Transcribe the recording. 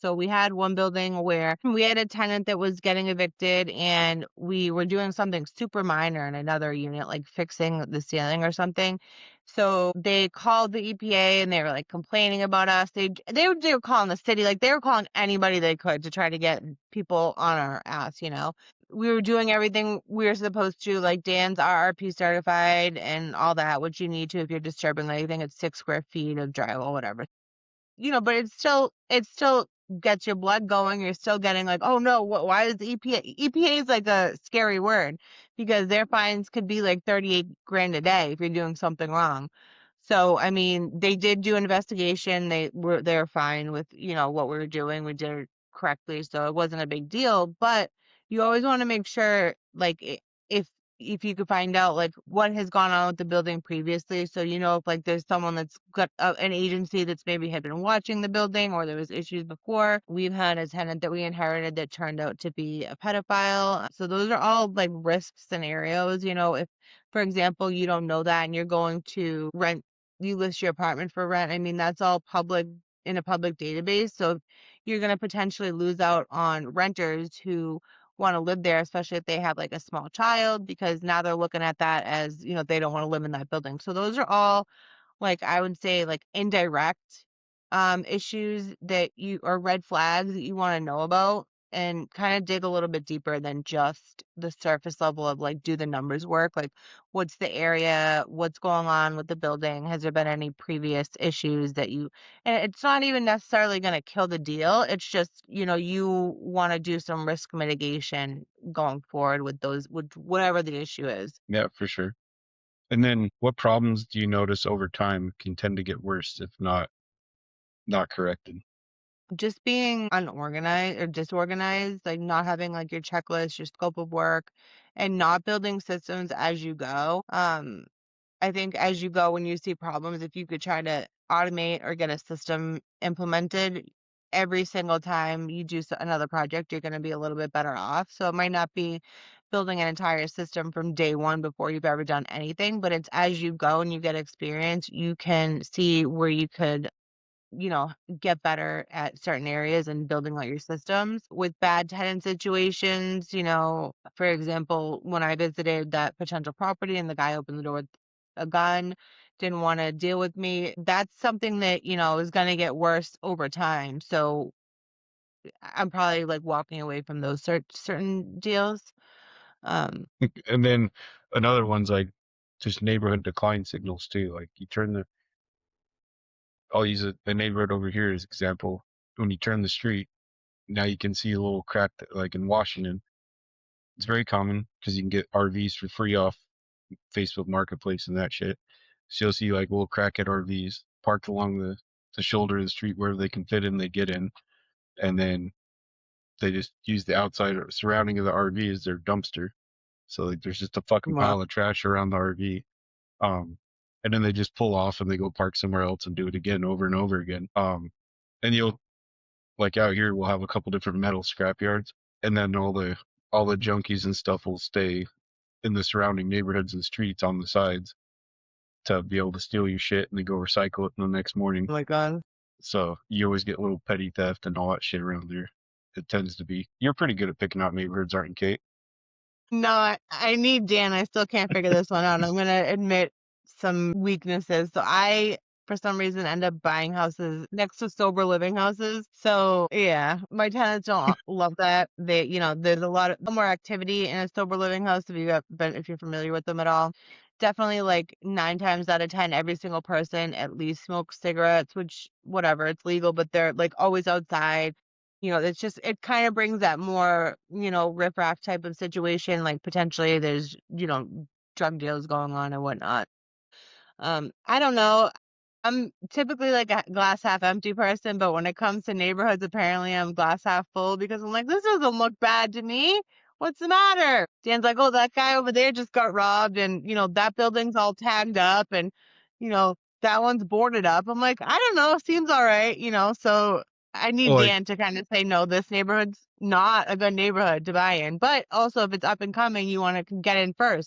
So we had one building where we had a tenant that was getting evicted and we were doing something super minor in another unit, like fixing the ceiling or something. So they called the EPA and they were like complaining about us. They were calling the city, like they were calling anybody they could to try to get people on our ass, you know. We were doing everything we were supposed to, like Dan's RRP certified and all that, which you need to if you're disturbing anything. It's 6 square feet of drywall, whatever. You know, but it still gets your blood going. You're still getting like, oh no, why is the EPA? EPA is like a scary word because their fines could be like 38 grand a day if you're doing something wrong. So, I mean, they did do investigation. They're fine with, you know, what we were doing. We did it correctly, so it wasn't a big deal. But you always want to make sure, like, if you could find out like what has gone on with the building previously, so you know if like there's someone that's got an agency that's maybe had been watching the building or there was issues before. We've had a tenant that we inherited that turned out to be a pedophile. So those are all like risk scenarios. You know, if for example you don't know that and you're going to rent, you list your apartment for rent, I mean that's all public in a public database. So you're going to potentially lose out on renters who want to live there, especially if they have like a small child, because now they're looking at that as, you know, they don't want to live in that building. So those are all like I would say like indirect issues that you or red flags that you want to know about and kind of dig a little bit deeper than just the surface level of like do the numbers work, like what's the area, what's going on with the building, has there been any previous issues that you, and it's not even necessarily going to kill the deal, it's just, you know, you want to do some risk mitigation going forward with those, with whatever the issue is. Yeah, for sure. And then what problems do you notice over time can tend to get worse if not corrected? Just being unorganized or disorganized, like not having like your checklist, your scope of work, and not building systems as you go. I think as you go, when you see problems, if you could try to automate or get a system implemented every single time you do another project, you're going to be a little bit better off. So it might not be building an entire system from day one before you've ever done anything, but it's as you go and you get experience, you can see where you could, you know, get better at certain areas and building out your systems with bad tenant situations. You know, for example, when I visited that potential property and the guy opened the door with a gun, didn't want to deal with me, that's something that, you know, is going to get worse over time. So I'm probably like walking away from those certain deals. Um, And then another one's like just neighborhood decline signals too. Like you turn the, I'll use the neighborhood over here as example. When you turn the street, now you can see a little crack like in Washington. It's very common because you can get RVs for free off Facebook Marketplace and that shit. So you'll see like a little crackhead RVs parked along the shoulder of the street wherever they can fit in, they get in, and then they just use the outside or surrounding of the RV as their dumpster. So like there's just a fucking well, pile of trash around the RV. Um, and then they just pull off and they go park somewhere else and do it again over and over again. And you'll like out here we'll have a couple different metal scrap yards, and then all the junkies and stuff will stay in the surrounding neighborhoods and streets on the sides to be able to steal your shit and then go recycle it in the next morning. oh my God. So you always get little petty theft and all that shit around there. It tends to be. You're pretty good at picking out neighborhoods, aren't you, Kate? No, I need Dan. I still can't figure this one out. I'm gonna admit some weaknesses. So I, for some reason, end up buying houses next to sober living houses. So yeah, my tenants don't love that. They, you know, there's a lot more activity in a sober living house if you have been, if you're familiar with them at all. Definitely like 9 times out of 10, every single person at least smokes cigarettes, which whatever, it's legal, but they're like always outside. You know, it's just, it kind of brings that more, you know, riffraff type of situation. Like potentially there's, you know, drug deals going on and whatnot. I don't know. I'm typically like a glass half empty person, but when it comes to neighborhoods, apparently I'm glass half full because I'm like, this doesn't look bad to me. What's the matter? Dan's like, oh, that guy over there just got robbed, and you know that building's all tagged up, and you know that one's boarded up. I'm like, I don't know, seems all right, you know. So I need Well, like Dan to kind of say, no, this neighborhood's not a good neighborhood to buy in. But also, if it's up and coming, you want to get in first.